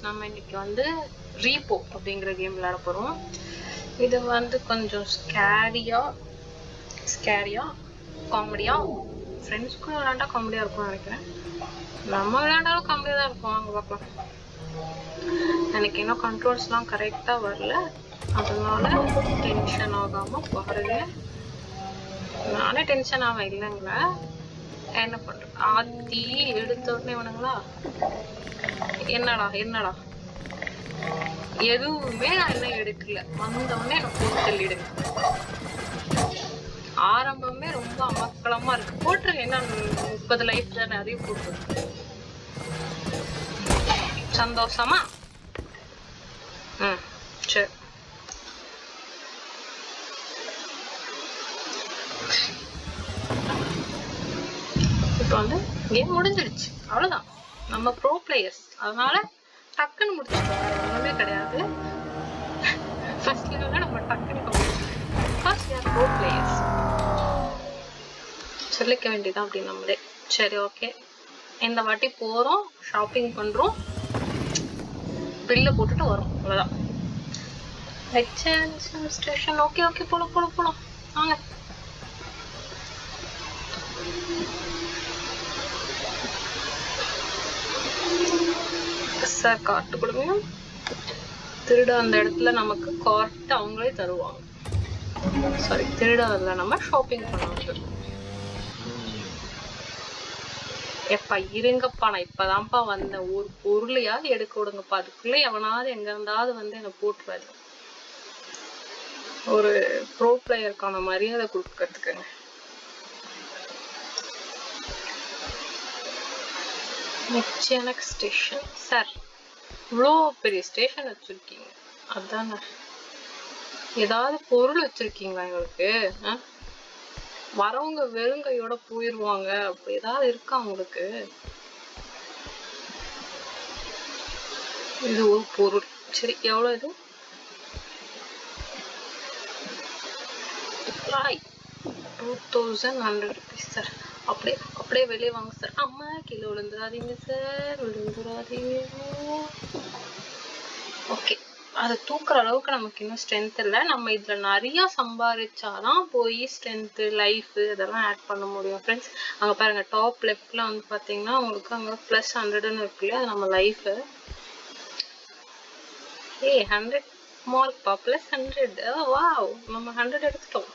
நம்ம இன்னைக்கு வந்து ரீபோ அப்படிங்கிற கேம் விளையாட போறோம். இது வந்து கொஞ்சம் ஸ்கேரியா காமெடியா, ஃப்ரெண்ட்ஸ் கூட விளையாண்டா காமெடியா இருக்கும்னு நினைக்கிறேன். நம்ம விளையாண்டாலும் காமெடியா தான் இருக்கும். வாங்க பார்க்கலாம். எனக்கு இன்னும் கண்ட்ரோல்ஸ்லாம் கரெக்டா வரல, அதனால டென்ஷன் ஆகாம பாருங்க. நானே டென்ஷன் ஆவேன் இல்லைங்களா? என்ன பண்றது? ஆத்தி எடுத்த உடனே வேணுங்களா? என்னடா எதுவுமே நான் இன்னும் எடுக்கல, வந்தவொடனே எனக்கு போட்டு தள்ளிடுங்க. ஆரம்பமே ரொம்ப அமக்களமா இருக்கு. போட்டுருங்க, என்ன 30 லைஃப் தானே, அதையும் போட்டுருங்க. சந்தோஷமா? சரி. இப்போ வந்து கேம் முடிஞ்சிருச்சு, அவ்வளவுதான். நம்ம ப்ரோ பிளேயர்ஸ், அதனால டக்குன்னு முடிச்சிட்டோம். ஒண்ணுமே கிடையாது. ஃபர்ஸ்ட் லெவல்ல நம்ம டக்குன்னு ப்ரோ பிளேயர்ஸ் சொல்லிக்க வேண்டியதான் அப்படி நம்மளே. சரி, ஓகே. இந்த வாட்டி போறோம், ஷாப்பிங் பண்றோம், பில்ல போட்டுட்டு வரோம், அவ்வளவுதான். ஸ்டேஷன். ஓகே போலாம் வாங்க. சார் கார்டு கொடுங்க. திருட அந்த இடத்துல நமக்கு கார்ட் அவங்களே தருவாங்க. சாரி, திருடல, நம்ம ஷாப்பிங் பண்ணுவாங்க. எப்பா இருங்கப்பா, நான் இப்பதான்ப்பா வந்தேன். ஒரு பொருளையாவது எடுக்க விடுங்கப்பா. அதுக்குள்ள எவனாவது எங்க இருந்தாவது வந்து என்ன போட்டுறாரு. ஒரு ப்ரோ பிளேயருக்கான மரியாதை கொடுக்கறதுக்குங்க. Mechanic station. சார், இவ்வளோ பெரிய ஸ்டேஷன் வச்சிருக்கீங்க, அதானே? ஏதாவது பொருள் வச்சிருக்கீங்களா எங்களுக்கு? வரவங்க வெறுங்கையோட போயிருவாங்க, அப்படி ஏதாவது இருக்கா உங்களுக்கு? இது ஒரு பொருள். சரி, எவ்வளவு இது? 2100 rupees சார். அப்படியே வெளியே வாங்க சார். அம்மா கீழே விழுந்துடாதீங்க சார், விழுந்துடாதீங்க. ஓகே, அதை தூக்குற அளவுக்கு நமக்கு இன்னும் ஸ்ட்ரென்த் இல்லை. நம்ம இதுல நிறைய சம்பாதிச்சாதான் போய் ஸ்ட்ரென்த், லைஃப் இதெல்லாம் ஆட் பண்ண முடியும் ஃப்ரெண்ட்ஸ். அங்க பாருங்க, டாப் லெஃப்ட்ல வந்து பாத்தீங்கன்னா உங்களுக்கு அங்க +100ன்னு இருக்கு இல்லையா, அது நம்ம லைஃப். 100 மார்க் +100. வாவ், நம்ம 100 எடுத்துட்டோம்.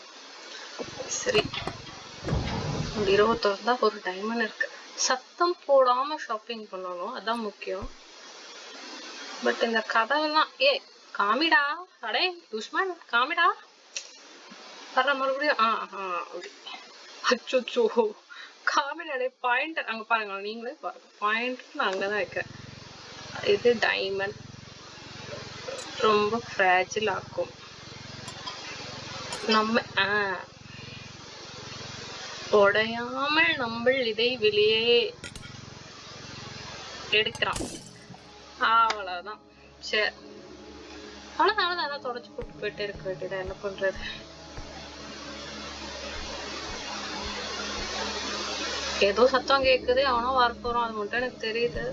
சரி, 21 தான் ஒரு டைமண்ட் இருக்கு. சத்தம் போடாம ஷாப்பிங் பண்ணணும், அதான் முக்கியம். பட் இந்த கதவெல்லாம் காமிடா, அடே துஷ்மன் காமிடா, வர்ற மறுபடியும் அப்படி. அச்சோ, காமிடாடே. பாயிண்டர் அங்க பாருங்க, நீங்களே பாருங்க, பாயிண்டர் நான் அங்கதான் வைக்கிறேன். இது டைமண்ட் ரொம்ப ஃப்ராஜில் ஆக்கும். நம்ம உடையாமல் நம்ம இதை வெளியே எடுக்கிறோம், அவ்வளவுதான். சரி, அவ்வளவுதான். தொடச்சு போட்டு போயிட்டே இருக்க வேண்டியதா, என்ன பண்றது? ஏதோ சத்தம் கேக்குது, அவனோ வரப்போறான், அது மட்டும் எனக்கு தெரியுது.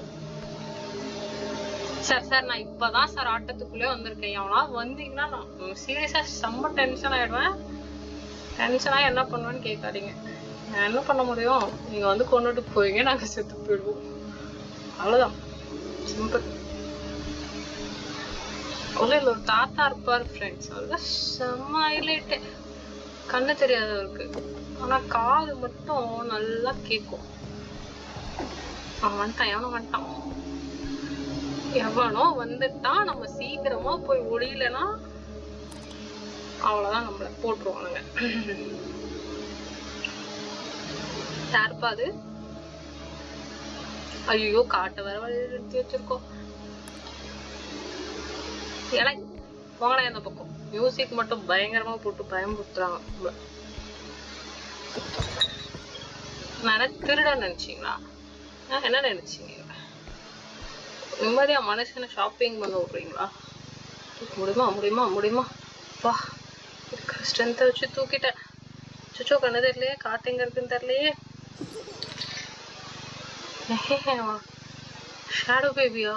சார் நான் இப்பதான் சார் ஆட்டத்துக்குள்ளே வந்திருக்கேன். எவனா வந்தீங்கன்னா நான் சீரியஸா செம்ம டென்ஷன் ஆயிடுவேன். டென்ஷனா என்ன பண்ணுவேன்னு கேட்காதீங்க. நான் என்ன பண்ண முடியும்? நீங்க வந்து கொண்டுட்டு போவீங்க, நாங்க செத்து போயிடுவோம், அவ்வளவுதான். சிம்பிள். ஒரு தாத்தா இருப்பாரு ஃப்ரெண்ட்ஸ், அவருக்கு செம்ம ஹைலைட்டு. கண்ணு தெரியாதவருக்கு, ஆனா காது மட்டும் நல்லா கேட்கும். அவன் வந்துட்டான். எவனோ வந்துட்டான், நம்ம சீக்கிரமா போய் ஒளியலன்னா அவ்வளவுதான், நம்மள போட்டுருவானுங்க. யாருப்பா அது? ஐயோ, காட்ட வர வழி எடுத்து வச்சிருக்கோம். போங்களா இந்த பக்கம். மியூசிக் மட்டும் பயங்கரமா போட்டு பயமுறுத்துறாங்க. நான் திருட நினைச்சீங்களா? என்ன நினைச்சீங்க? நிம்மதியா மனுஷனை ஷாப்பிங் பண்ண விடுறீங்களா? முடியுமா? வா, இருக்கிற ஸ்ட்ரென்த்தை வச்சு தூக்கிட்டேன். சுச்சோ, கண்ணு தெரியலையே, காட்டு எங்க இருக்குன்னு தெரியலையே. ஷேடோ பேபியா?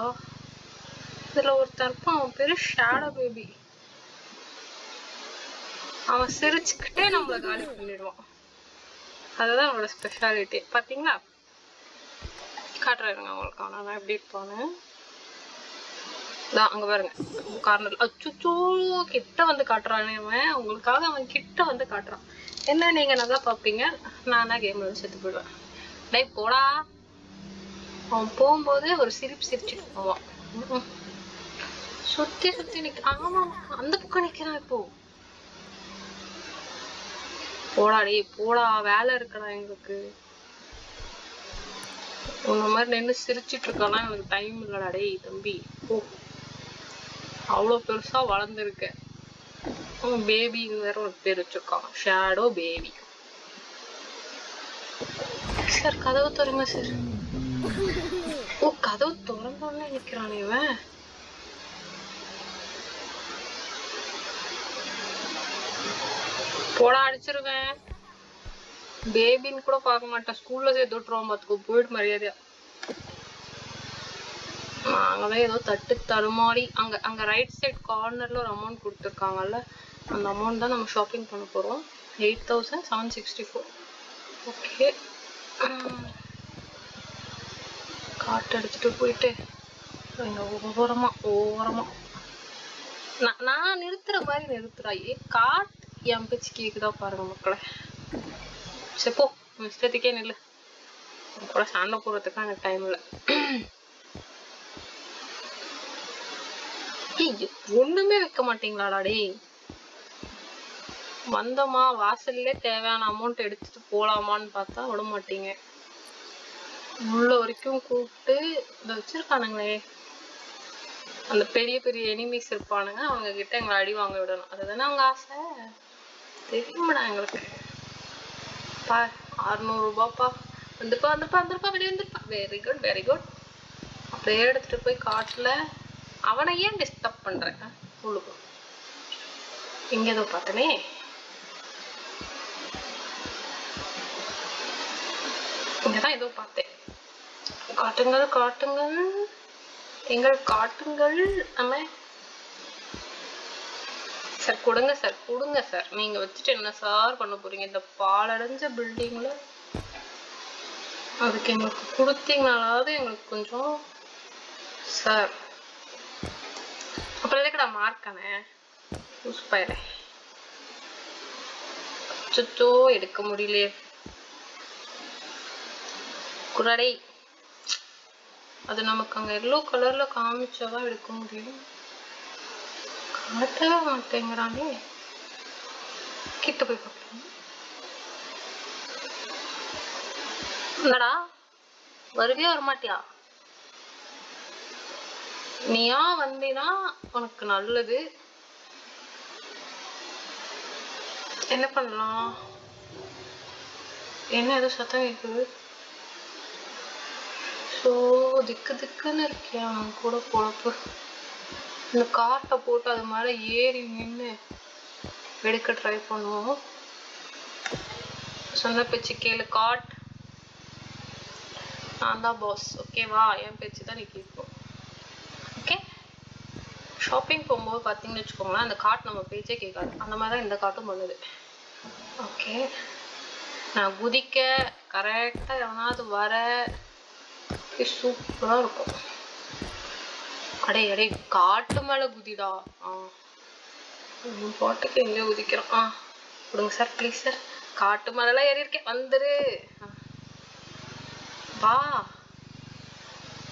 இதுல ஒருத்தர் இருப்பான், அவன் பேரு ஷேடோ பேபி. அவன் சிரிச்சுக்கிட்டே நம்மள காலி பண்ணிடுவான். அதுதான் அவனோட ஸ்பெஷாலிட்டி. பாத்தீங்களா? காட்டுறாருங்க அவங்களுக்கு. அவன் எப்படி இருப்பான்னு. அங்க பாருங்க கார்னர். அச்சுச்சோ, கிட்ட வந்து காட்டுறானே அவன். உங்களுக்காக அவன் கிட்ட வந்து காட்டுறான். என்ன நீங்க நல்லா பாப்பீங்க, நான் தான் கேம்ல செத்து போயிடுவேன். டேய் போடா. அவன் போகும்போது ஒரு சிரிப்பு சிரிச்சுட்டு போவான். சுத்தி சுத்தி நிக்க. ஆமா, அந்த பக்கம் நிக்கிறான். இப்போ போடா டேய் போடா, வேலை இருக்கடா எங்களுக்கு. உன்ன மாதிரி நின்று சிரிச்சிட்டு இருக்கானா எனக்கு டைம் இல்லடா டேய் தம்பி. ஓ, அவ்வளோ பெருசா வளர்ந்துருக்க. பேபி வேற ஒரு பேர் வச்சிருக்காங்க, ஷேடோ பேபி. சார் கதவு திறங்க சார். ஓ, கதவு திறந்தோன்னு நிக்கிறானே இவன். போடா, அடிச்சிருவேன். பேபின்னு கூட பார்க்க மாட்டேன், ஸ்கூல்ல சேர்த்து விட்டுருவோம் பார்த்துக்கோ. போயிட்டு மரியாதையா. நாங்கதான் ஏதோ தட்டு தடுமாறி அங்க ரைட் சைட் கார்னர்ல ஒரு அமௌண்ட் கொடுத்துருக்காங்கல்ல, அந்த அமௌண்ட் தான் நம்ம ஷாப்பிங் பண்ண போறோம். 8764. ஓகே, கார்ட் எடுத்துட்டு போயிட்டு ஓரமா நான் நிறுத்துற மாதிரி நிறுத்துறாயே. கார்ட் என் பேச்சு கேக்குதா பாருங்க மக்களை. சரி போ, இஷ்டத்துக்கே நில்லு. கூட சண்டை போடுறதுக்கு எனக்கு டைம் இல்லை. ஒண்ணுமே வைக்க மாட்டீங்களாடா டே. வந்தோமா, வாசல்லே தேவையான அமௌண்ட் எடுத்துட்டு போலாமான்னு பார்த்தா விட மாட்டீங்க. உள்ள வரைக்கும் கூப்பிட்டு இதை வச்சிருக்கானுங்களே, அந்த பெரிய பெரிய எனிமீஸ் இருப்பானுங்க, அவங்க கிட்ட எங்களை அடி வாங்க விடணும். அதுதானே அவங்க ஆசை. தெரியுமாடா எங்களுக்கு. பா 600 ரூபாப்பா. வந்துருப்பா வெளியே வந்துருப்பா. Very good very good. அப்படியே எடுத்துட்டு போய் காட்டுல அவனை ஏன் டிஸ்டர்ப் பண்றேன்? உங்களுக்கு இங்க ஏதோ பார்த்தனே. இங்கதான் ஏதோ பார்த்தேன். காட்டுங்கள் காட்டுங்கள் எங்கள் காட்டுங்கள். நம்ம சார் கொடுங்க சார் கொடுங்க சார். நீங்க வச்சுட்டு என்ன சார் பண்ண போறீங்க இந்த பாலடைஞ்ச பில்டிங்ல? அதுக்கு எங்களுக்கு கொடுத்தீங்கனாலாவது எங்களுக்கு கொஞ்சம் சார். அப்புறம் எதுக்கடா மார்க்கானே யூஸ் பயிர. சுத்தோ எடுக்க முடியலையே குரடை. அது நமக்கு அங்க எல்லோ கலர்ல காமிச்சாதான் எடுக்க முடியும். காட்டவே மாட்டேங்கிறானே. கிட்ட போய் பார்க்கலாம். என்னடா வருவியா வரமாட்டியா? நீயா வந்தீனா உனக்கு நல்லது. என்ன பண்ணலாம்? என்ன ஏதோ சத்தம் கேக்குது. ஸோ திக்கு திக்குன்னு இருக்கியா கூட பொழப்பு. இந்த காட்டை போட்டு அது மேலே ஏறி நின்று எடுக்க ட்ரை பண்ணுவோம். சொன்ன பேச்சு கேளு காட். நான் தான் பாஸ், ஓகேவா? என் பேச்சு தான் நீ கேட்கும். ஓகே, ஷாப்பிங் போகும்போது பார்த்தீங்கன்னு வச்சுக்கோங்களேன், அந்த காட் நம்ம பேச்சே கேட்காது. அந்த மாதிரி தான் இந்த காட்டும் பண்ணுது. ஓகே, நான் குதிக்க கரெக்டாக எவனாவது வர சூப்பராக இருக்கும். அடே காட்டு மேலே குதிடா. பாட்டுக்கு எங்கேயோ குதிக்கிறோம். கொடுங்க சார் ப்ளீஸ் சார். காட்டு மேலெல்லாம் ஏறி இருக்கேன், வந்துரு வா.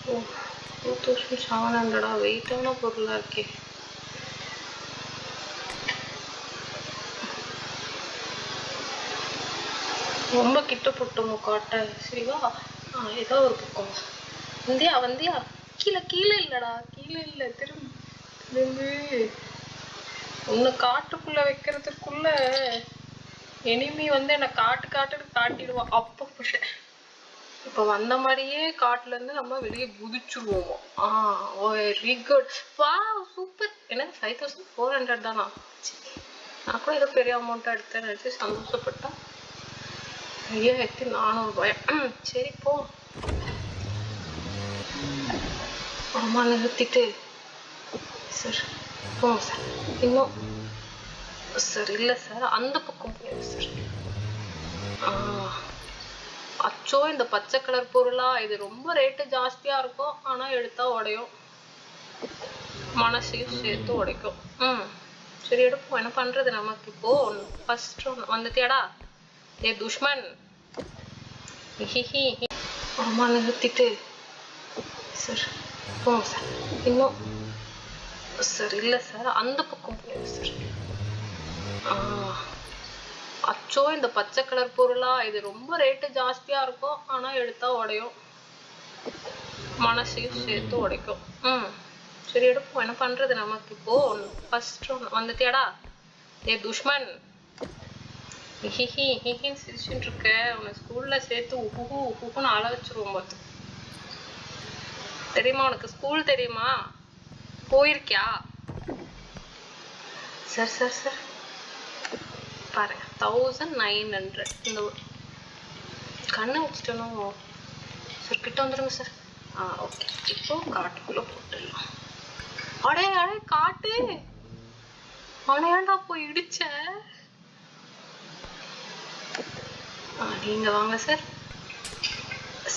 2700 வெயிட்டான பொருளா இருக்கே. ரொம்ப கிட்ட போட்டோமோ காட்ட. சரிவா, ஏதோ ஒரு பக்கம். வந்தியா கீழே இல்லடா, கீழே இல்ல. திரும்பு. உன்னை காட்டுக்குள்ள வைக்கிறதுக்குள்ள எனிமி வந்து என்ன காட்டுன்னு காட்டிடுவா. அப்ப இப்ப வந்த மாதிரியே காட்டுல இருந்து நம்ம வெளியே குதிச்சுடுவோம். Very good. வா சூப்பர். எனக்கு 5400 தானா? நான் கூட ஏதோ பெரிய அமௌண்ட்டா எடுத்தேன்னு நினைச்சு சந்தோஷப்பட்டா. 5400 ரூபாய். சரி போ. அம்மா நிறுத்திட்டு சார் போங்க சார். இன்னும் சார் இல்லை சார், அந்த பக்கம் போங்க சார். அச்சோ, இந்த பச்சை கலர் பொருளா? இது ரொம்ப ரேட்டு ஜாஸ்தியா இருக்கும், ஆனா எடுத்தா உடையும், மனசையும் சேர்த்து உடைக்கும். சரி எடுப்போம், என்ன பண்றது நமக்கு. இப்போ ஃபர்ஸ்ட் வந்துட்டியாடா ஏ துஷ்மன். ஆமா, நிறுத்திட்டு சார் போங்க சார். இன்னும் சார் இல்லை சார், அந்த பக்கம் போங்க சார். அச்சோ, இந்த பச்சை கலர் பொருளா? இது ரொம்ப ரேட்டு ஜாஸ்தியா இருக்கும், ஆனா எடுத்தா உடையும், மனசையும் சேர்த்து உடைக்கும். சரி எடுப்போம், என்ன பண்றது நமக்கு. இப்போ ஃபர்ஸ்ட் வந்துட்டியாடா ஏ துஷ்மன். சிரிச்சுட்டு இருக்க, உன்னை ஸ்கூல்ல சேர்த்து உப்புன்னு அழ வச்சிருவோம் பார்த்து. தெரியுமா உனக்கு? ஸ்கூல் தெரியுமா? போயிருக்கியா? சார் சார் சார் பாருங்க, 1900. இந்த கண்ணை வச்சுட்டணும் சார். கிட்ட வந்துருங்க சார். ஓகே, இப்போ காட்டுக்குள்ள போட்டுடலாம். அடே அடே காட்டு, அவனை ஏன்டா போய் இடிச்ச? நீங்க வாங்க சார்.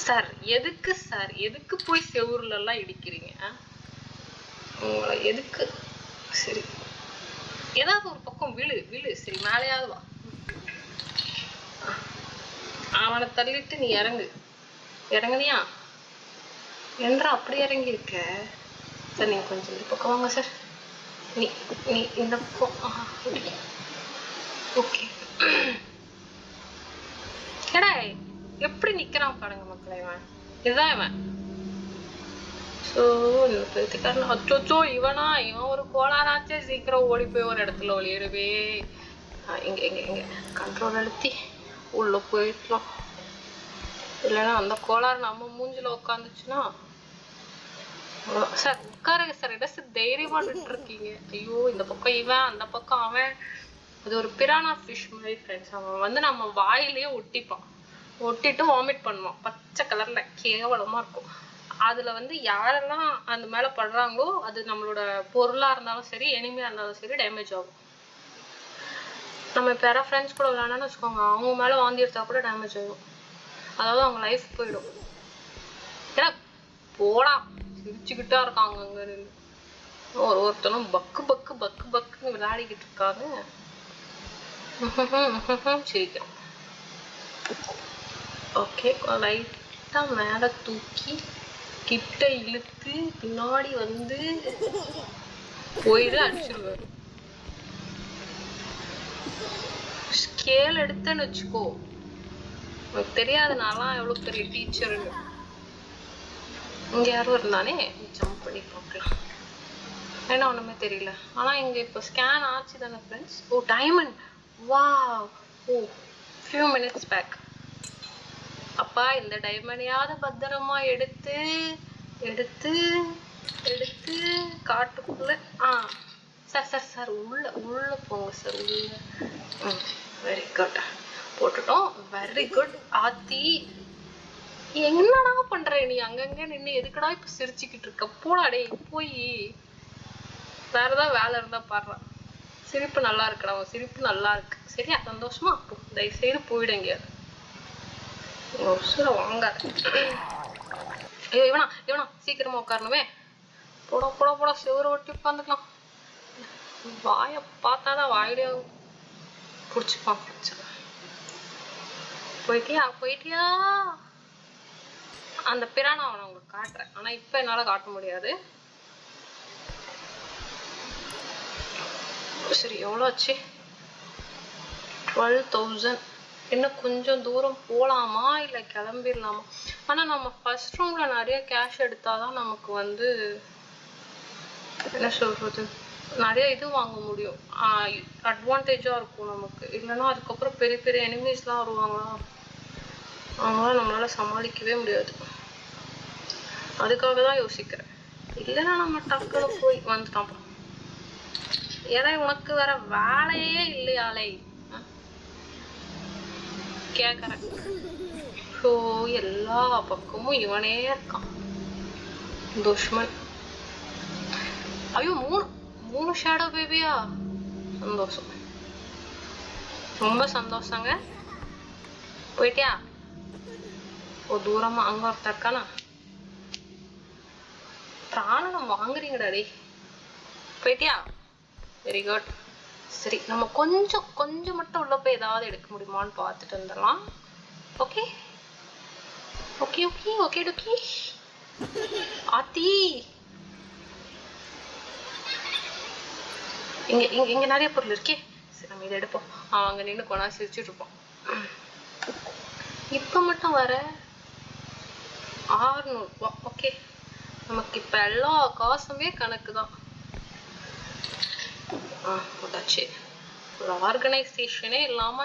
சார் எதுக்கு சார், எதுக்கு போய் செவுருல எல்லாம் இடிக்கிறீங்க? உங்களை எதுக்கு? சரி, ஏதாவது ஒரு பக்கம் விழு விழு. சரி, மேலையாவது வா. அவனை தள்ளிட்டு நீ இறங்கு. இறங்குனியா? என்றா அப்படி இறங்கி இருக்க? சார் நீங்க கொஞ்சம் இந்த பக்கம் வாங்க சார். நீ நீ இந்த பக்கம். ஓகே. ஏடா எப்படி நிக்கிறான் பாருங்க மக்களை, இவன் இதுதான் இவன். ஸோ பேத்திக்காரன். அச்சோச்சோ, இவனா? இவன் ஒரு கோளாராச்சே. சீக்கிரம் ஓடி போய் ஒரு இடத்துல ஒளியிடுவே. இங்க இங்க இங்க கண்ட்ரோல் அழுத்தி உள்ள போயிடலாம். இல்லைன்னா அந்த கோளாறு நம்ம மூஞ்சில உட்காந்துச்சுன்னா. சார் உட்காருங்க சார், என்ன சார் தைரியமா நின்று இருக்கீங்க? ஐயோ, இந்த பக்கம் இவன், அந்த பக்கம் அவன். அது ஒரு பிரானா ஃபிஷ் மாதிரி ஃப்ரெண்ட்ஸ். அவன் வந்து நம்ம வாயிலேயே ஒட்டிப்பான், ஒட்டிட்டு வாமிட் பண்ணுவான். பச்சை கலர்ல கேவலமா இருக்கும். அதுல வந்து யாரெல்லாம் அந்த மேல படுறாங்களோ, அது நம்மளோட பொருளா இருந்தாலும் சரி, எனிமையா இருந்தாலும் சரி, டேமேஜ் ஆகும். நம்ம இப்ப யாராவது ஃப்ரெண்ட்ஸ் கூட விளையாடணும்னு வச்சுக்கோங்க, அவங்க மேல வாந்தி எடுத்தா கூட டேமேஜ் ஆகும். அதாவது அவங்க லைஃப் போயிடும். ஏன்னா போடா சிரிச்சுக்கிட்டா இருக்காங்க அங்க நின்று. ஒருத்தனும் பக்கு பக்கு பக்கு பக்குன்னு விளையாடிக்கிட்டு இருக்காங்க. சிரிக்கிறோம். ஓகே, லைட்டா மேல தூக்கி கிட்ட இழுத்து பின்னாடி வந்து போயிடு அடிச்சிருவாரு. ஸ்கேல் எடுத்தேன்னு வச்சுக்கோ, உனக்கு தெரியாதுனாலாம் எவ்வளவு பெரிய டீச்சர்னு. இங்க யாரும் இருந்தானே, ஜம்ப் பண்ணி பார்க்கலாம். ஏன்னா ஒண்ணுமே தெரியல. ஆனா இங்க இப்போ ஸ்கேன் ஆச்சு தானே ஃப்ரெண்ட்ஸ். ஓ டைமண்ட், வாவ். ஓ ஃபியூ மினிட்ஸ் பேக். அப்பா இந்த டைமண்டையாவது பத்திரமா எடுத்து எடுத்து எடுத்து காட்டுக்குள்ள. சார் சார் சார் உள்ள உள்ள போங்க சார், உள்ள. வெரி குட், போட்டுட்டோம். Very good. ஆத்தி என்னடா பண்ற நீ? அங்கங்க நின்று எதுக்கடா இப்ப சிரிச்சுக்கிட்டு இருக்க? போடா டே, போய் வேற ஏதாவது வேலை இருந்தா பாடுறா. சிரிப்பு நல்லா இருக்குடா, உன் சிரிப்பு நல்லா இருக்கு. சரியா, சந்தோஷமா போ. தயவு செய்து போயிடுங்க. வாங்காத. ஐயோ, இவனா இவனா சீக்கிரமா உட்காரணுமே. போட போட போட செவரு ஒட்டி உட்காந்துக்கலாம். வாய பார்த்தாதான் வாயிலே புடிச்சுப்பான். போயிட்டியா போயிட்டியா? அந்த பிரானா அவனை உங்களுக்கு காட்டுறேன், ஆனா இப்ப என்னால காட்ட முடியாது. சரி, எவ்வளோ ஆச்சு? 12,000. இன்னும் கொஞ்சம் தூரம் போலாமா இல்ல கிளம்பிடலாமா? ஆனா நம்ம ஃபர்ஸ்ட் ரூம்ல நிறைய கேஷ் எடுத்தாதான் நமக்கு வந்து என்ன சொல்றது, நிறைய இது வாங்க முடியும். அட்வான்டேஜா இருக்கும் நமக்கு. இல்லைன்னா அதுக்கப்புறம் பெரிய பெரிய எனிமீஸ் எல்லாம் வருவாங்களா, அவங்களால நம்மளால சமாளிக்கவே முடியாது. அதுக்காக தான் யோசிக்கிறேன். இல்லைன்னா நம்ம டக்குன்னு போய் வந்துட்டோம். ஏன்னா உனக்கு வேற வேலையே இல்லையாலே கேக்குறேன். ஸோ எல்லா பக்கமும் இவனே இருக்கான், துஷ்மன். ஐயோ, மூணு ஷேடோ பேபியா? சந்தோஷம், ரொம்ப சந்தோஷங்க. போயிட்டியா? ஓ, தூரமா அங்க ஒருத்தர் இருக்கானா? பிராணம் வாங்குறீங்கடா டே. போயிட்டியா? Very good. சரி, நம்ம கொஞ்சம் மட்டும் உள்ள போய் ஏதாவது எடுக்க முடியுமான்னு பார்த்துட்டு வந்துடலாம். Okay okay okay okay okay. ஆத்தி, இங்க இங்க இங்க நிறைய பொருள் இருக்கே. சரி, நம்ம இதை எடுப்போம். அங்க நின்று கொண்டா சிரிச்சுட்டு இருப்போம். இப்ப மட்டும் வர 600 ரூபா. ஓகே, நமக்கு இப்ப எல்லா காசுமே கணக்கு தான். போட்டாச்சு. ஒரு ஆர்கனைசேஷனே இல்லாம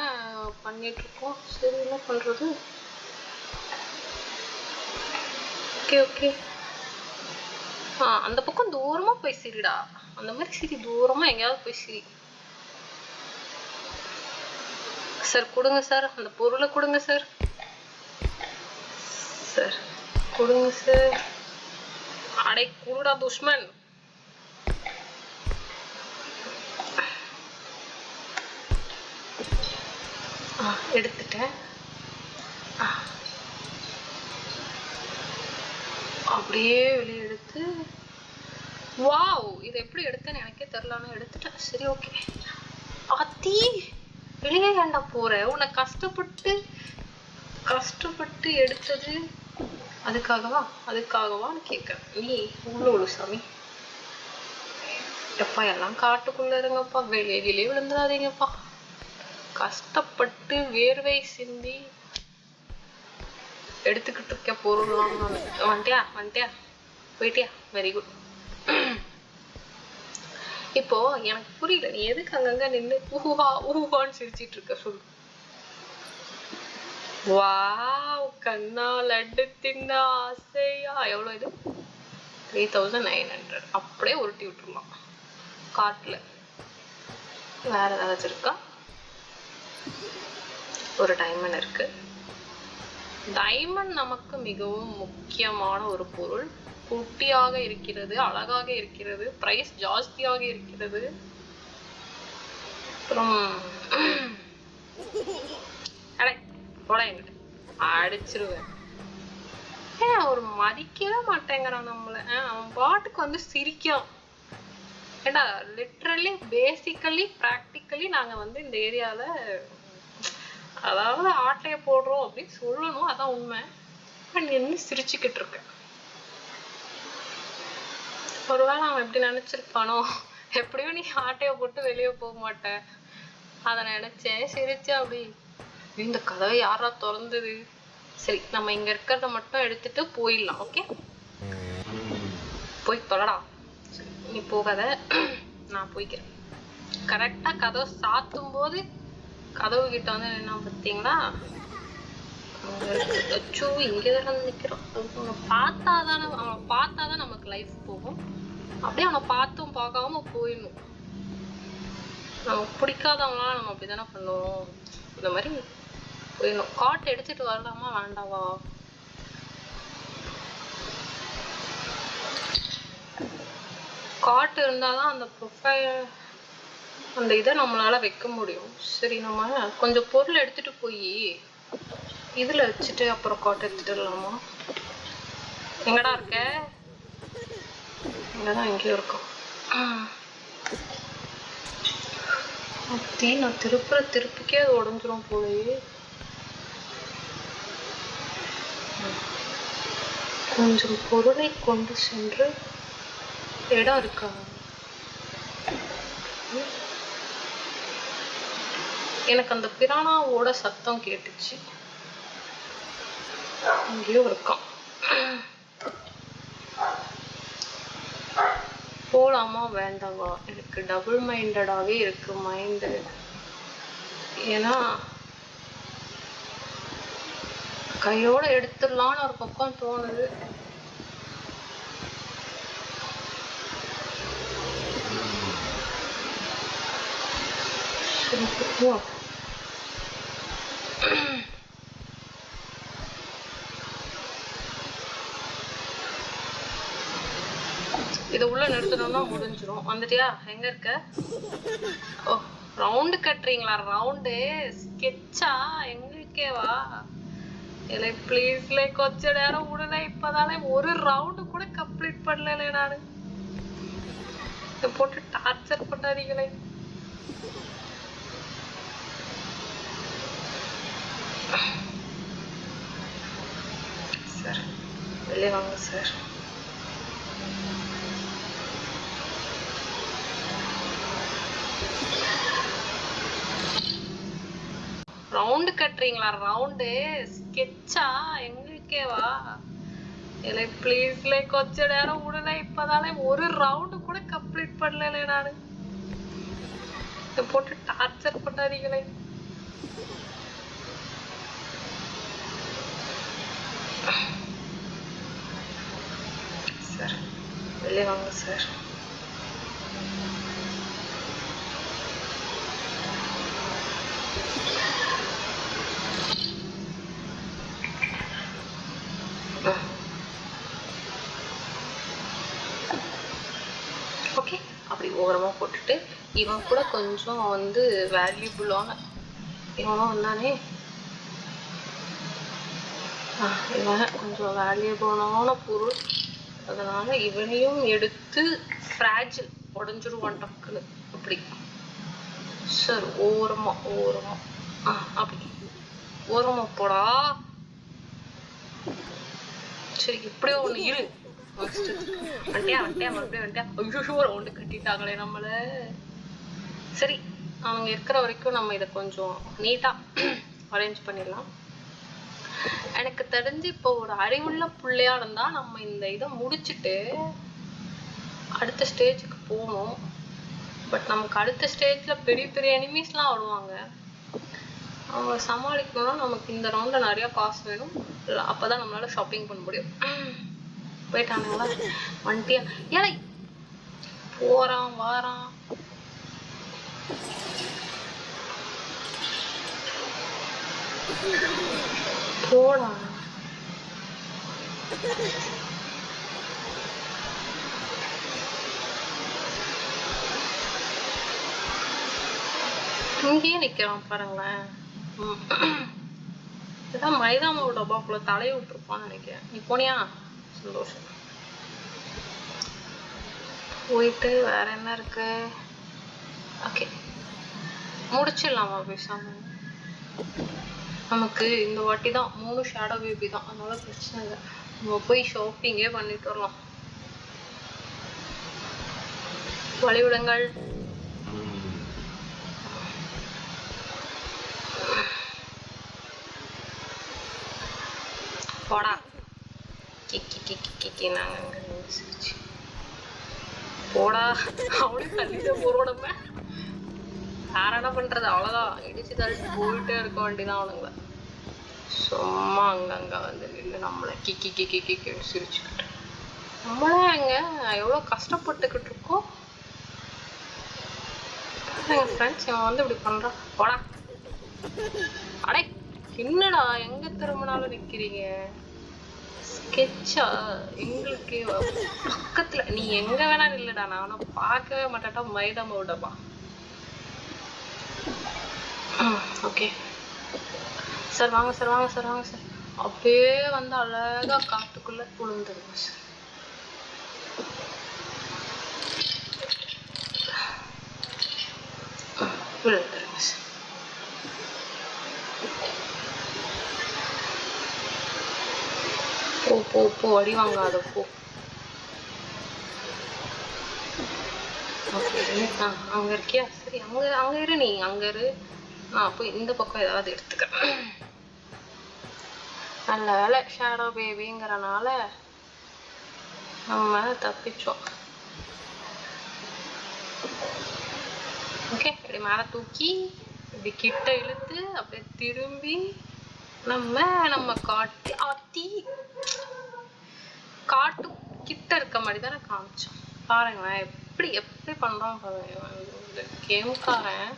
பண்ணிட்டு இருக்கோம். சரி, என்ன பண்றது? Okay okay. அந்த பக்கம் தூரமா போய் சிரிடா. அந்த மாதிரி சிரி, தூரமா எங்கேயாவது போய் சிரி. சார் கொடுங்க சார், அந்த பொருளை கொடுங்க சார். சார் கொடுங்க சார். அடை கூடா துஷ்மன். எடுத்துட்டேன். அப்படியே வெளியே எடுத்து, வாவ், இதை எப்படி எடுத்தேன்னு எனக்கே தெரியலன்னு எடுத்துட்டேன். சரி, ஓகே. அத்தி, வெளியே ஏண்டா போற? உன்னை கஷ்டப்பட்டு எடுத்தது அதுக்காகவான்னு கேட்க. நீ உள்ளோடு சாமி. எப்பா, எல்லாம் காட்டுக்குள்ள இருங்கப்பா, வெளியிலே விழுந்துடாதீங்கப்பா. கஷ்டப்பட்டு வேர்வை சிந்தி எடுத்துக்கிட்டு இருக்க பொருள்லாம். வந்துட்டியா? போயிட்டியா? Very good. இப்போ எனக்கு புரியல, நீ எதுக்கு அங்கங்க நின்று ஊஹான்னு சிரிச்சிட்டு இருக்க? சொல்லு. வாவ், கண்ணா லட்டு தின்ன ஆசையா? எவ்வளவு இது? 3900. அப்படியே உருட்டி விட்டுருலாம் காட்டுல. வேற ஏதாச்சும் இருக்கா? ஒரு டைமண்ட் இருக்கு. டைமண்ட் நமக்கு மிகவும் முக்கியமான ஒரு பொருள். குட்டியாக இருக்கிறது, அழகாக இருக்கிறது, பிரைஸ் ஜாஸ்தியாக இருக்கிறது. அப்புறம் அடிச்சிருவேன். ஒரு மதிக்கவே மாட்டேங்கிறான் நம்மள. அவன் பாட்டுக்கு வந்து சிரிக்கும். ஏண்டா, லிட்ரலி பேசிக்கலி பிராக்டிக்கலி நாங்க வந்து இந்த ஏரியால, அதாவது ஆட்டைய போடுறோம் அப்படின்னு சொல்லணும், அதான் உண்மை. என்ன சிரிச்சுக்கிட்டு இருக்க? ஒருவேளை அவன் எப்படி நினைச்சிருப்பானோ, எப்படியும் நீ ஆட்டைய போட்டு வெளியே போக மாட்ட, அத நினைச்சேன், சிரிச்சேன். அப்படி இந்த கதவை யாரா திறந்தது? சரி, நம்ம இங்க இருக்கிறத மட்டும் எடுத்துட்டு போயிடலாம். ஓகே, போய் தொலைடா. நீ போகாத, நான் போய்க்கிறேன். கரெக்டா கதவை சாத்தும் போது கதவு கிட்ட வந்து என்ன பார்த்தீங்களா? அச்சோ, இங்கதான் நிக்கிறோம். அவனை பார்த்தாதான் நமக்கு லைஃப் போகும். அப்படியே அவனை பார்த்தும் பார்க்காம போயிடணும். நமக்கு பிடிக்காதவங்களாம் நம்ம அப்படிதானே பண்ணுவோம். இந்த மாதிரி போயிடணும். காட்டு எடுத்துட்டு வரலாமா வேண்டாவா? காட்டு இருந்தாதான் அந்த ப்ரொஃபைல், அந்த இதை நம்மளால வைக்க முடியும். சரி, நம்ம கொஞ்சம் பொருள் எடுத்துட்டு போய் இதுல வச்சுட்டு அப்புறம் காட்டு எடுத்துட்டு வரலாமா? எங்கடா இருக்க? இங்கதான் எங்கேயும் இருக்கும். நான் திருப்புக்கே அது உடஞ்சிரும் போலயே. கொஞ்சம் பொருளை கொண்டு சென்று இடம் இருக்கா? எனக்கு அந்த பிரானாவோட சத்தம் கேட்டுச்சு. எங்கேயோ இருக்கான். போலாமா வேண்டாவா? எனக்கு டபுள் மைண்டடாவே இருக்கு மைண்டு. ஏன்னா கையோட எடுத்துடலான்னு ஒரு பக்கம் தோணுது. இதை உள்ள நிறுத்தணும்னா முடிஞ்சிரும். வந்துட்டியா? எங்க இருக்க? ஓ, ரவுண்டு கட்டுறீங்களா? ரவுண்டு ஸ்கெட்சா? எங்களுக்கே வா. இல்லை ப்ளீஸ்ல கொஞ்ச நேரம் விடுல. இப்பதானே ஒரு ரவுண்டு கூட கம்ப்ளீட் பண்ணல நானு. இதை போட்டு டார்ச்சர் பண்ணாதீங்களே. சார் வெளியே வாங்க சார். ரவுண்டு கட்டுறீங்களா? ரவுண்டு ஸ்கெட்சா? எங்களுக்கே வா. இல்லை ப்ளீஸ்ல கொஞ்ச நேரம் விடுல. இப்பதானே ஒரு ரவுண்டு கூட கம்ப்ளீட் பண்ணல நானு. இதை போட்டு டார்ச்சர் பண்ணாதீங்களே. சார் வெளியே வாங்க சார். ஓகே, அப்படி ஓரமா போட்டுட்டு இவன் கூட கொஞ்சம் வந்து வேல்யூபுளான இவனும் வந்தானே. இவன் கொஞ்சம் வேல்யூபுளான பொருள். அதனால இவனையும் எடுத்து ஃப்ராஜில் உடஞ்சிருவான் டக்குன்னு. அப்படி சார் ஓரமா ஓரமா அப்படி ஓரமா போடா. சரி இப்படியே ஒண்ணு இரு. வந்துட்டியா மறுபடியும் வந்துட்டியா? ஐயோ ரவுண்டு கட்டிட்டாங்களே நம்மள. சரி, அவங்க இருக்கிற வரைக்கும் நம்ம இதை கொஞ்சம் நீட்டா அரேஞ்ச் பண்ணிடலாம். எனக்கு தெரிஞ்சு இப்போ ஒரு அறிவுள்ள பிள்ளையா இருந்தா நம்ம இந்த இதை முடிச்சுட்டு அடுத்த ஸ்டேஜுக்கு போகணும். பட் நமக்கு அடுத்த ஸ்டேஜ்ல பெரிய பெரிய எனிமீஸ்லாம் வருவாங்க. அவங்க சமாளிக்கணும்னா நமக்கு இந்த ரவுண்ட்ல நிறைய காசு வேணும். அப்பதான் நம்மளால ஷாப்பிங் பண்ண முடியும். போயிட்டானுங்களா? வந்துட்டியா? ஏழை போறான் வாரான். போடா. இங்கேயே நிக்கிறான் பாருங்களேன். இதான் மைதா மாவு டப்பாக்குள்ள தலையை விட்டுருப்பான்னு நினைக்கிறேன். நீ போனியா? சந்தோஷம். போயிட்டு வேற என்ன இருக்கு? ஓகே, முடிச்சிடலாமா பேசாம? நமக்கு இந்த வாட்டி தான் 3 ஷேடோ பேபி தான், அதனால பிரச்சனை இல்லை. நம்ம போய் ஷாப்பிங்கே பண்ணிட்டு வரலாம். வழிவிடுங்கள். போடா. கிக்கி கிக்கி கிக்கி நாங்க போடா. அவனே தள்ளிதான் போறோம். நம்ம வேற என்ன பண்றது? அவ்வளவுதான், இடிச்சு தள்ளிட்டு போயிட்டே இருக்க வேண்டியதான் அவனுங்கள. சும்மா அங்கங்க வந்து நின்று நம்மளை கிக்கி கிக்கி கிக்கின்னு சிரிச்சுக்கிட்டு நம்மளே அங்க எவ்வளவு கஷ்டப்பட்டுக்கிட்டு இருக்கோம். எங்க ஃப்ரெண்ட்ஸ் இவன் வந்து இப்படி பண்றான். போடா. அடே என்னடா எங்க திரும்பினாலும் நிக்கிறீங்க? ஸ்கெட்சா? எங்களுக்கு பக்கத்துல நீ எங்க வேணா இல்லடா, நான் பார்க்கவே மாட்டேன்டா. மைதா மாவுடப்பா. ஓகே சார் வாங்க சார், வாங்க சார், வாங்க சார். அப்படியே வந்து அழகா காட்டுக்குள்ள விழுந்துருங்க சார். விழுந்துருங்க சார். போ போ போ, அடி வாங்காத போ. அங்க இருக்கியா? சரி, அங்க இரு. நீ அங்க இரு, நான் போய் இந்த பக்கம் ஏதாவது எடுத்துக்கிறேன். நல்ல வேலை ஷேடோ பேபிங்கிறனால நம்ம தப்பிச்சோம். ஓகே, இப்படி மேல தூக்கி இப்படி கிட்ட இழுத்து அப்படியே திரும்பி நம்ம காட்டு கிட்ட இருக்க மாதிரி தானே காமிச்சோம். பாருங்களேன் எப்படி எப்படி பண்றோம் பாருங்க கேம்காரன்.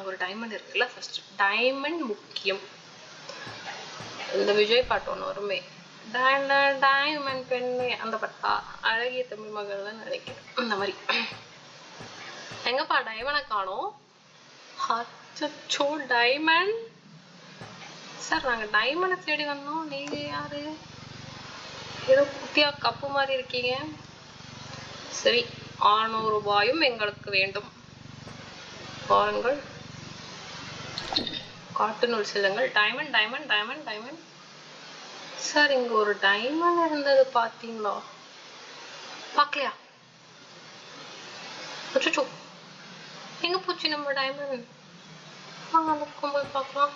ஒரு டைமண்ட் இருக்குல்ல, ஃபர்ஸ்ட் டைமண்ட் முக்கியம். இந்த விஜய் பாட்டு ஒன்று வருமே, டைமண்ட் பெண்ணே அந்த பட்டா அழகிய தமிழ் மகள் தான் நினைக்கிறேன். அந்த மாதிரி எங்கப்பா டைமண்டை காணோம். அச்சோ டைமண்ட் சார், நாங்க டைமண்டை தேடி வந்தோம். நீங்க யாரு? ஏதோ குட்டியா கப்பு மாதிரி இருக்கீங்க. சரி, 600 ரூபாயும் எங்களுக்கு வேண்டும். பாருங்கள், காட்டுநூல் செல்லுங்கள். Diamond diamond diamond diamond. Sir, இங்க ஒரு டைமண்ட் இருந்தது பாத்தீங்களா? பாக்கலையா? அச்சோ, எங்க போச்சு நம்ம டைமண்ட்? வாங்க அந்த பக்கம் போய் பார்க்கலாம்.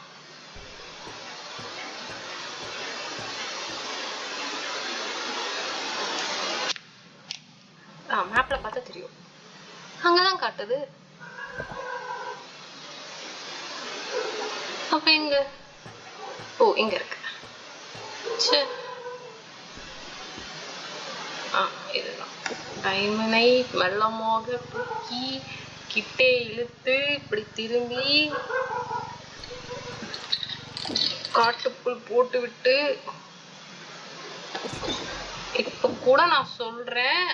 மேப்ல பார்த்தா தெரியும். அங்கதான் காட்டுது. அப்ப எங்க? ஓ, இங்க இருக்கு. இதுதான் டைமண்டை மெல்லமாக தூக்கி கிட்டே இழுத்து இப்படி திரும்பி காட்டுக்குள் போட்டு விட்டு, இப்ப கூட நான் சொல்றேன்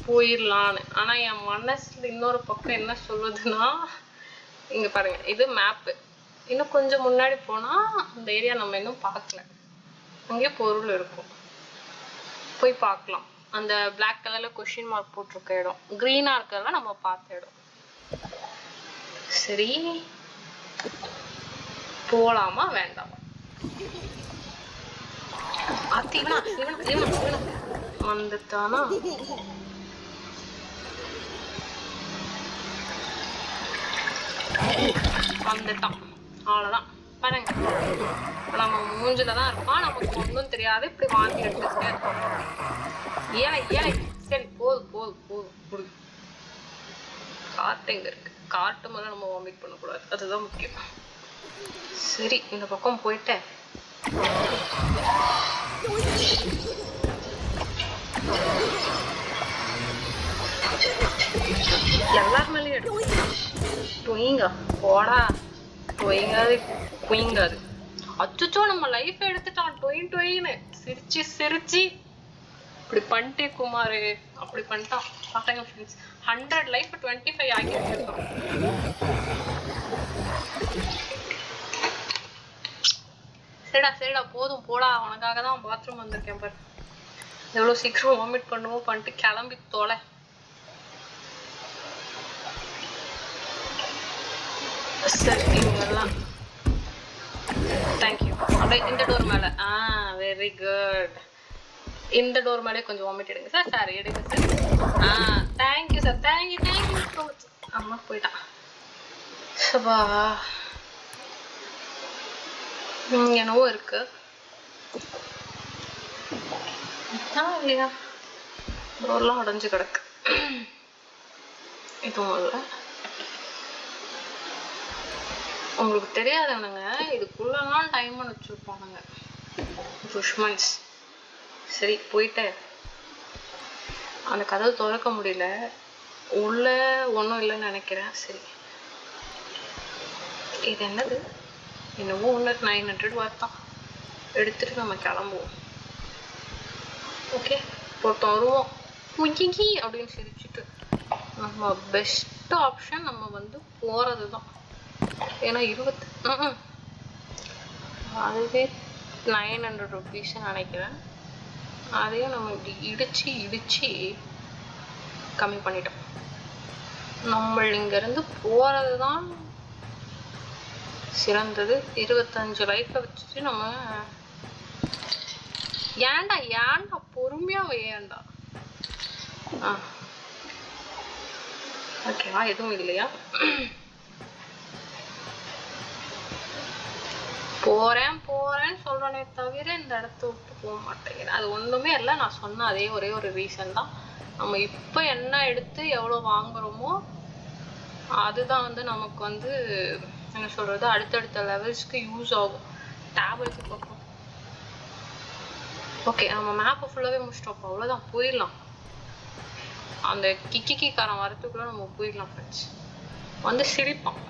போயிடலான்னு. ஆனா என் மனசுல இன்னொரு பக்கம் என்ன சொல்லுதுன்னா, இங்க பாருங்க, இது மேப்பு. இன்னும் கொஞ்சம் முன்னாடி போனா அந்த ஏரியா நம்ம இன்னும் பார்க்கல. அங்கே பொருள் இருக்கும், போய் பார்க்கலாம். அந்த பிளாக் கலர்ல கொஸ்டின் மார்க் போட்டிருக்க இடம், கிரீனா இருக்கிறதெல்லாம் நம்ம பார்த்த இடம். சரி, போலாமா வேண்டாமா? வந்துட்டானா? வந்துட்டான், அவ்வளவுதான். பாருங்க, நம்ம மூஞ்சிலதான் இருப்பான், நமக்கு ஒன்றும் தெரியாது. இப்படி வாங்கி எடுத்துட்டு ஏழை ஏழை. சரி, போதும் போதும் போதும் போதும். காட்டு எங்க இருக்கு? காட்டு மேல நம்ம வாமிட் பண்ணக்கூடாது, அதுதான் முக்கியம். சரி, இந்த பக்கம் போயிட்டேன். எல்லார் மேலயும் எடுத்து போடா. பொய்ங்காது. அச்சோ, நம்ம லைஃப் எடுத்துட்டான். டொயின்னு சிரிச்சு சிரிச்சு இப்படி பண்ணிட்டே குமாரு, அப்படி பண்ணிட்டான். பாருங்க ஃப்ரெண்ட்ஸ், 100 லைஃப் 25 ஆகி வச்சிருக்கான். சரிடா போதும் போடா, உனக்காக தான் பாத்ரூம் வந்திருக்கேன் பாரு. எவ்வளவு சீக்கிரம் வாமிட் பண்ணுவோம் பண்ணிட்டு கிளம்பி தொலை. சரி, இவங்கெல்லாம் தேங்க்யூ. அப்படியே இந்த டோர் மேல. Very good. இந்த டோர் மேலே கொஞ்சம் வாமிட் எடுங்க சார். சார் எடுங்க sir. Thank you sir. Thank you so much. அம்மா போயிட்டான். சபா, என்னவோ இருக்கு இல்லையா? டோர்லாம் உடஞ்சு கிடக்கு. இதுவும் இல்லை. உங்களுக்கு தெரியாதவனுங்க இதுக்குள்ளலாம் டைம் வச்சிருப்பானுங்க, துஷ்மன்ஸ். சரி, போயிட்டு அந்த கதவு திறக்க முடியல, உள்ள ஒன்றும் இல்லைன்னு நினைக்கிறேன். சரி, இது என்னது? என்னவோ ஒன்று 900 வார்த்தான். எடுத்துட்டு நம்ம கிளம்புவோம். ஓகே, பொறுத்தம் வருவோம் அப்படின்னு சிரிச்சுட்டு. நம்ம பெஸ்ட் ஆப்ஷன் நம்ம வந்து போறது தான். ஏன்னா அதுவே 900 ருபீஸ் நினைக்கிறேன். அதையும் நம்ம இப்படி இடிச்சு கம்மி பண்ணிட்டோம். நம்ம இங்க இருந்து போறது தான் சிறந்தது. 25 லைஃப் வச்சுட்டு நம்ம ஏன்டா பொறுமையா வையண்டா. ஓகேவா? எதுவும் இல்லையா? போறேன்னு சொல்றேனே தவிர இந்த இடத்த விட்டு போக மாட்டேங்கிறேன். அது ஒண்ணுமே இல்லை. நான் சொன்ன அதே ஒரே ஒரு ரீசன் தான். நம்ம இப்ப என்ன எடுத்து எவ்வளவு வாங்குறோமோ அதுதான் வந்து நமக்கு வந்து என்ன சொல்றது, அடுத்தடுத்த லெவல்ஸ்க்கு யூஸ் ஆகும். டேப்லெட் பார்ப்போம். ஓகே, நம்ம மேப்பை ஃபுல்லாவே முடிச்சிட்டோம். அவ்வளவுதான், போயிடலாம். அந்த கிக்கிக்காரன் வரத்துக்குள்ள நம்ம போயிடலாம் ஃப்ரெண்ட்ஸ். வந்து சிரிப்பான்.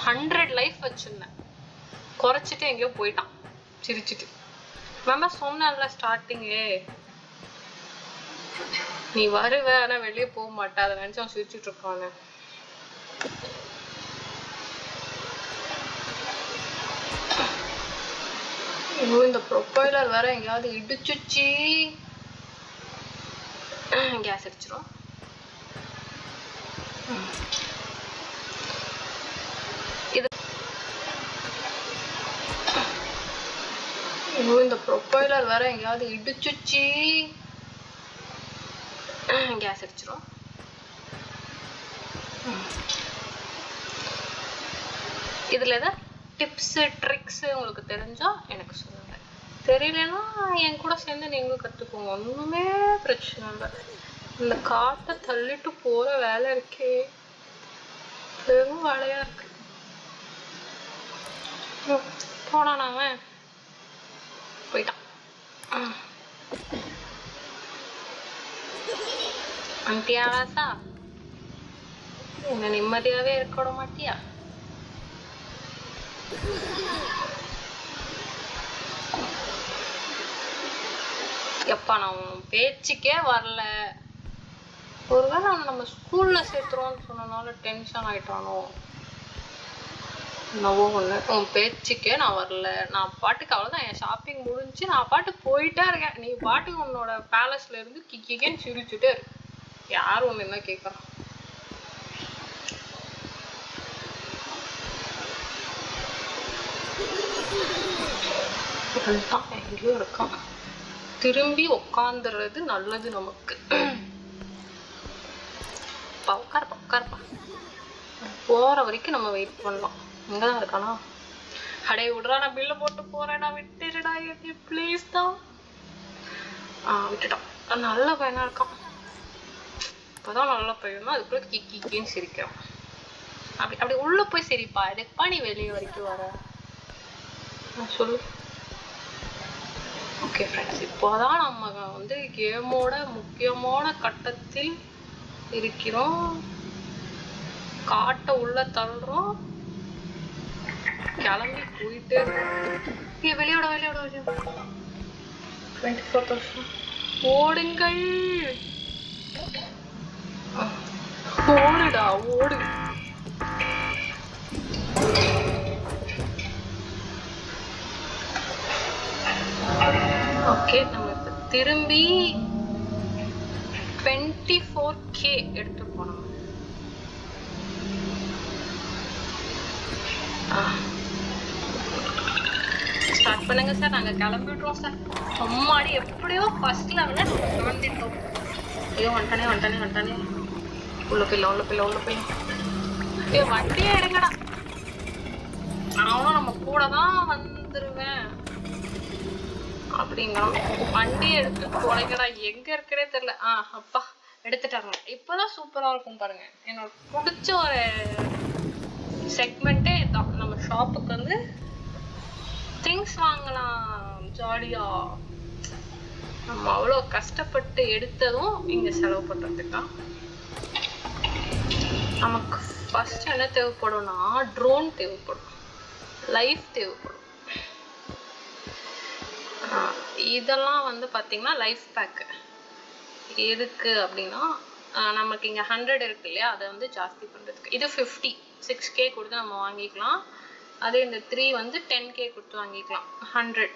100 லைஃப் வச்சிருந்தேன், குறைச்சிட்டு எங்கேயோ போயிட்டான் சிரிச்சுட்டு. மேம் சொன்னல ஸ்டார்டிங்கே நீ வருவ ஆனா வெளியே போக மாட்டே, அதை நினைச்சு அவன் சிரிச்சுட்டு இருக்கானு. இந்த ப்ரொஃபைலர் வேற எங்கேயாவது இடிச்சுச்சு, கேஸ் அடிச்சிரும். இது இந்த ப்ரொஃபைலர் வேற எங்கேயாவது இடிச்சுச்சு, கேஸ் அடிச்சிரும். இதுல ஏதாவது டிப்ஸ் ட்ரிக்ஸ் உங்களுக்கு தெரிஞ்சா எனக்கு சொல்லுங்க, தெரியலன்னா என் கூட சேர்ந்து நீங்களும் கத்துக்கோங்க, ஒண்ணுமே பிரச்சனை இல்லை. இந்த காட்டை தள்ளிட்டு போற வேலை இருக்கே, பெரும் வேலையா இருக்கு. போனான் அவன், போயிட்டான். அண்டியா ராசா, என்ன நிம்மதியாவே இருக்க விட மாட்டியா? எப்பா நான் பேச்சுக்கே வரல. ஒருவேளை நம்ம ஸ்கூல்ல சேர்த்துறோம்னு சொன்னனால டென்ஷன் ஆயிட்டானோ என்னவோ ஒண்ணு. உன் பேச்சுக்கே நான் வரல, நான் பாட்டுக்கு அவ்வளவுதான், என் ஷாப்பிங் முடிஞ்சு நான் பாட்டு போயிட்டே இருக்கேன். நீ பாட்டுக்கு உன்னோட பேலஸ்ல இருந்து கிக்கேன்னு சிரிச்சுட்டே இருக்கு. யாரும் ஒண்ணு என்ன கேட்கறான்? எங்கேயோ இருக்கான். திரும்பி உட்காந்துறது நல்லது நமக்கு. உட்காருப்பா உட்காருப்பா, போற வரைக்கும் நம்ம வெயிட் பண்ணலாம். இங்கதான் இருக்கானா? அடே விடுறா, நான் பில்ல போட்டு போறேன், விட்டுடுடா என்ன ப்ளீஸ் தான். விட்டுட்டான். நல்ல பையனா இருக்கான். இப்பதான் நல்ல பையனா, அதுக்குள்ள கிக்கின்னு சிரிக்கிறான். அப்படி அப்படி உள்ள போய் சிரிப்பா, எதுக்குப்பா நீ வெளியே வரைக்கும் வர சொல்லு. ஓகே ஃப்ரெண்ட்ஸ், இப்போதான் நம்ம வந்து கேமோட முக்கியமான கட்டத்தில் இருக்கிறோம். காட்டை உள்ள தள்ளுறோம், கிளம்பி போயிட்டே இருக்கோம். வெளியோட வெளியோட வெளியோட 24,000 ஓடுங்கள், ஓடுடா ஓடு. ஓகே, நம்ம இப்ப திரும்பி 24K எடுத்து போனோம். ஸ்டார்ட் பண்ணுங்க சார், நாங்க கிளம்பிடுறோம் சார். அம்மாடி, எப்படியோ ஃபர்ஸ்ட் லெவல்ல நம்ம தாண்டிட்டோம். ஐயோ வந்துட்டானே வந்துட்டானே வந்துட்டானே. உள்ள போயில உள்ள போயில உள்ள போயில. ஐயோ வண்டியே எடுங்கடா. நானும் நம்ம கூட தான் வந்துருவேன் அப்படிங்கிறான். வண்டியை எடுத்து தொலைங்கடா, எங்க இருக்கிறே தெரியல. அப்பா எடுத்துட்டாங்க. இப்பதான் சூப்பரா இருக்கும் பாருங்க. என்னோட பிடிச்ச ஒரு செக்மெண்டே தான். நம்ம ஷாப்புக்கு வந்து திங்ஸ் வாங்கலாம் ஜாலியா. நம்ம அவ்வளோ கஷ்டப்பட்டு எடுத்ததும் இங்க செலவு பண்றதுக்கா. நமக்கு ஃபர்ஸ்ட் என்ன தேவைப்படும்னா, ட்ரோன் தேவைப்படும், லைஃப் தேவைப்படும். இதெல்லாம் வந்து பாத்தீங்கன்னா லைஃப் பேக் எதுக்கு அப்படின்னா, நமக்கு இங்க 100 இருக்கு இல்லையா, அதை வந்து ஜாஸ்தி பண்றதுக்கு. இது 50 6K கொடுத்து நம்ம வாங்கிக்கலாம். அதே இந்த 3 வந்து 10K கொடுத்து வாங்கிக்கலாம் 100.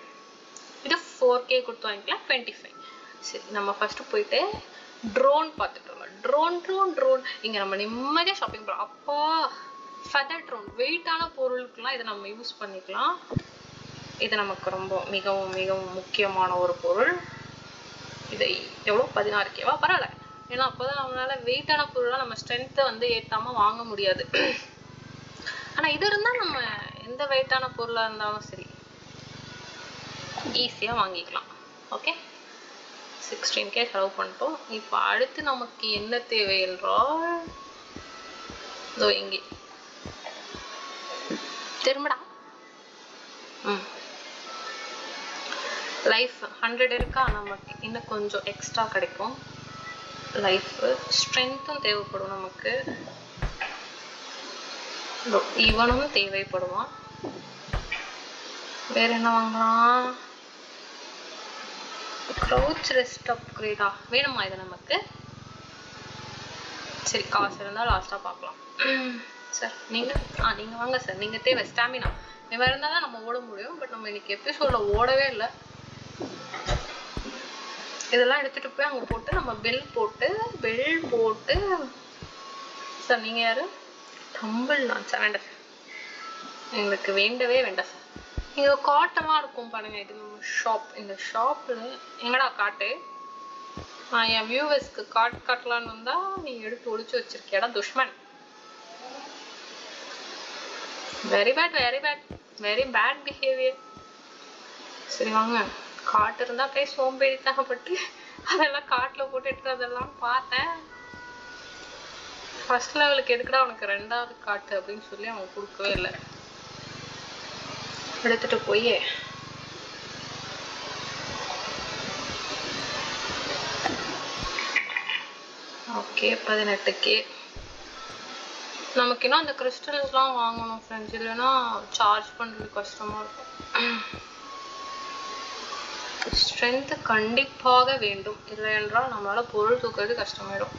இது 4K கொடுத்து வாங்கிக்கலாம் 25. சரி, நம்ம ஃபர்ஸ்ட் போயிட்டு ட்ரோன் பார்த்துட்டு வரலாம். ட்ரோன் இங்க நம்ம நிம்மதியா ஷாப்பிங் பண்ணலாம். அப்பா, ஃபெதர் ட்ரோன், வெயிட்டான பொருளுக்குலாம் இதை நம்ம யூஸ் பண்ணிக்கலாம். இது நமக்கு ரொம்ப மிகவும் மிகவும் முக்கியமான ஒரு பொருள். இதை எவ்வளோ 16Kவா? பரவாயில்ல, ஏன்னா அப்போதான் நம்மளால வெயிட்டான பொருள்லாம் நம்ம ஸ்ட்ரென்த்தை வந்து ஏற்றாம வாங்க முடியாது. ஆனா இது இருந்தா நம்ம எந்த வெயிட்டான பொருளா இருந்தாலும் சரி ஈஸியா வாங்கிக்கலாம். ஓகே, 16K செலவு பண்ணிட்டோம். இப்போ அடுத்து நமக்கு என்ன தேவை என்றால், இதோ இங்கே திரும்படா. லைஃப் 100 இருக்கா, நமக்கு இன்னும் கொஞ்சம் எக்ஸ்ட்ரா கிடைக்கும். லைஃப் ஸ்ட்ரென்த்தும் தேவைப்படும் நமக்கு. இவனும் தேவைப்படுவான். வேற என்ன வாங்கலாம்? க்ரௌச் ரெஸ்ட் அப்கிரேடா வேணுமா இது நமக்கு? சரி காசு இருந்தால் லாஸ்ட்டாக பார்க்கலாம். சார் நீங்கள் வாங்க சார். நீங்கள் தேவை ஸ்டாமினா இந்த மாதிரி இருந்தால் தான் நம்ம ஓட முடியும். பட் நம்ம இன்னைக்கு எபிசோடில் ஓடவே இல்லை. இதெல்லாம் எடுத்துகிட்டு போய் அங்கே போட்டு நம்ம பில் போட்டு சார் நீங்கள் யார்? டம்பிள் நான் சார் வேண்டாம் சார், எங்களுக்கு வேண்டவே வேண்டாம் சார். இங்கே காட்டெல்லாம் இருக்கும் பாருங்க. இது நம்ம ஷாப். இந்த ஷாப்பில் எங்கடா காட்டு? என் வியூவர்ஸ்க்கு காட்டலான்னு வந்தா நீ எடுத்து ஒழிச்சு வச்சிருக்கியடா துஷ்மன். Very bad behaviour. சரி வாங்க, காட்டு இருந்தா அப்படியே சோம்பேறித்தனப்பட்டு அதெல்லாம் காட்டில் போட்டு அதெல்லாம் பார்த்தேன். ஃபர்ஸ்ட் லெவலுக்கு எதுக்குடா உனக்கு 2வது காட்டு அப்படின்னு சொல்லி அவங்க கொடுக்கவே இல்லை. எடுத்துட்டு போய் ஓகே 18K. நமக்கு இன்னும் அந்த கிறிஸ்டல்ஸ்லாம் வாங்கணும் ஃப்ரெண்ட்ஸ், இல்லைன்னா சார்ஜ் பண்ணுறது கஷ்டமாக இருக்கும். ஸ்ட்ரென்த் கண்டிப்பாக வேண்டும், இல்லை என்றால் நம்மளால பொருள் தூக்குறது கஷ்டமாயிடும்.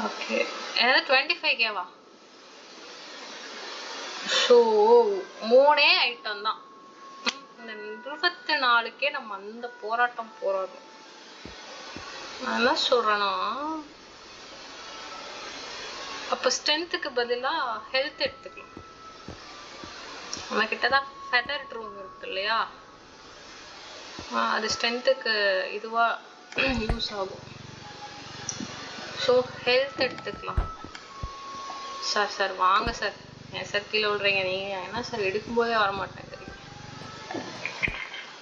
ஓகே ஏதாவது 25Kவா? ஸோ 3 ஐட்டம் தான். இந்த 24K நம்ம அந்த போராட்டம் போராடும். நான் என்ன சொல்றேன்னா, அப்போ ஸ்ட்ரென்த்துக்கு பதிலாக ஹெல்த் எடுத்துக்கலாம். நம்ம கிட்டதான் ஃபெதர் ட்ரோன் இருக்கு இல்லையா, அது ஸ்ட்ரென்த்துக்கு இதுவாக யூஸ் ஆகும். ஸோ ஹெல்த் எடுத்துக்கலாம். சார் வாங்க சார். ஏன் சார் கீழே விடுறீங்க? நீங்கள் என்ன சார் எடுக்கும்போதே வர மாட்டேங்கிறீங்க.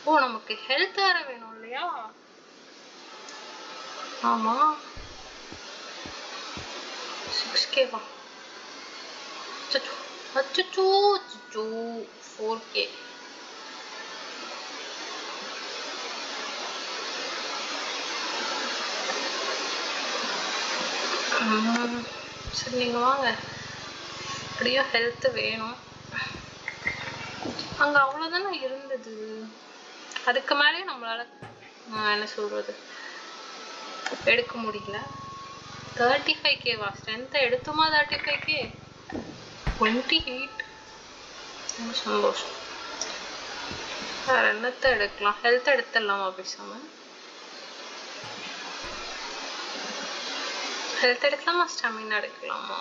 ஓ நமக்கு ஹெல்த் வேற வேணும் இல்லையா? ஆமாம் 6Kவா? அச்சோ 4K. சரி நீங்கள் வாங்க. எப்படியோ ஹெல்த்து வேணும். அங்கே அவ்வளோதானே இருந்தது. அதுக்கு மேலே நம்மளால என்ன சொல்கிறது எடுக்க முடியல. 35Kவா? ஸ்ட்ரென்த்தை எடுத்துமா 35K? 28. சந்தோஷம். வேற என்னத்தை எடுக்கலாம்? ஹெல்த் எடுத்துடலாமா பேசாமல்? ஹெல்த் எடுக்கலாமா ஸ்டாமினா எடுக்கலாமா?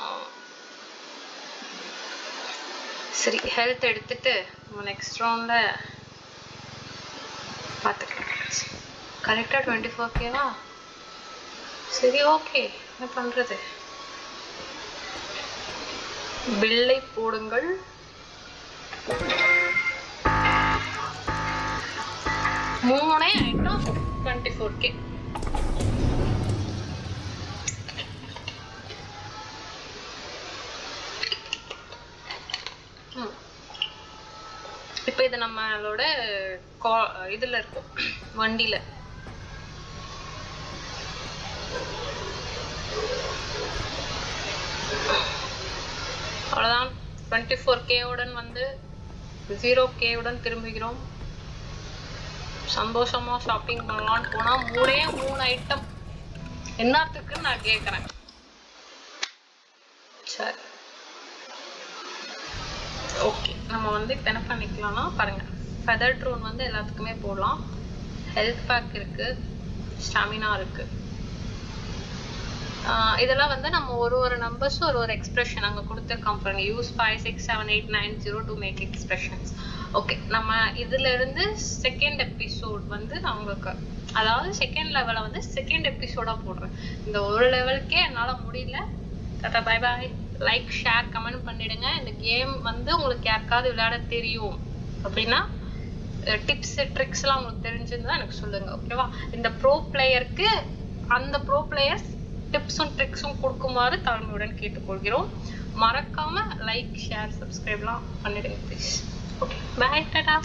சரி ஹெல்த் எடுத்துட்டு நம்ம நெக்ஸ்ட் ரவுண்டில் பார்த்துக்கலாம். கரெக்டாக 24Kவா? சரி ஓகே, என்ன பண்ணுறது? பில்லை போடுங்கள். மூணே ஐட்டம் 24K. இப்போ இது நம்மளோட இதில் இருக்கும் வண்டியில். அவ்வளோதான். 24Kவுடன் வந்து 0Kவுடன் திரும்புகிறோம். சந்தோஷமா ஷாப்பிங் பண்ணலான்னு போனா 3 ஐட்டம் என்னத்துக்குன்னு நான் கேட்குறேன். சரி ஓகே, நம்ம வந்து இப்போ என்ன பண்ணிக்கலாம்னா பாருங்க, ஃபெதர் ட்ரோன் வந்து எல்லாத்துக்குமே போடலாம். ஹெல்த் பேக் இருக்கு, ஸ்டாமினா இருக்கு. இதெல்லாம் வந்து நம்ம ஒரு நம்பர்ஸ் ஒரு எக்ஸ்பிரஷன் அங்கே கொடுத்துருக்கோம் பாருங்க. Use 5 6 7 8 9 0 to make expressions. Okay, நம்ம இதுல இருந்து செகண்ட் எபிசோட் வந்து அவங்களுக்கு, அதாவது செகண்ட் லெவலை வந்து செகண்ட் எபிசோடா போடுறேன். இந்த ஒரு லெவலுக்கே என்னால் முடியல. Tata bye bye. Like share comment பண்ணிடுங்க. இந்த கேம் வந்து உங்களுக்கு யாருக்காவது விளையாட தெரியும் அப்படின்னா டிப்ஸ் ட்ரிக்ஸ்லாம் உங்களுக்கு தெரிஞ்சிருந்தா எனக்கு சொல்லுங்க, ஓகேவா? இந்த ப்ரோ பிளேயருக்கு அந்த ப்ரோ பிளேயர்ஸ் டிப்ஸும் ட்ரிக்ஸும் கொடுக்குமாறு தாழ்மையுடன் கேட்டுக்கொள்கிறோம். மறக்காம லைக் ஷேர் சப்ஸ்கிரைப்லாம் பண்ணிடுங்க ப்ளீஸ். Okay bye, Tata.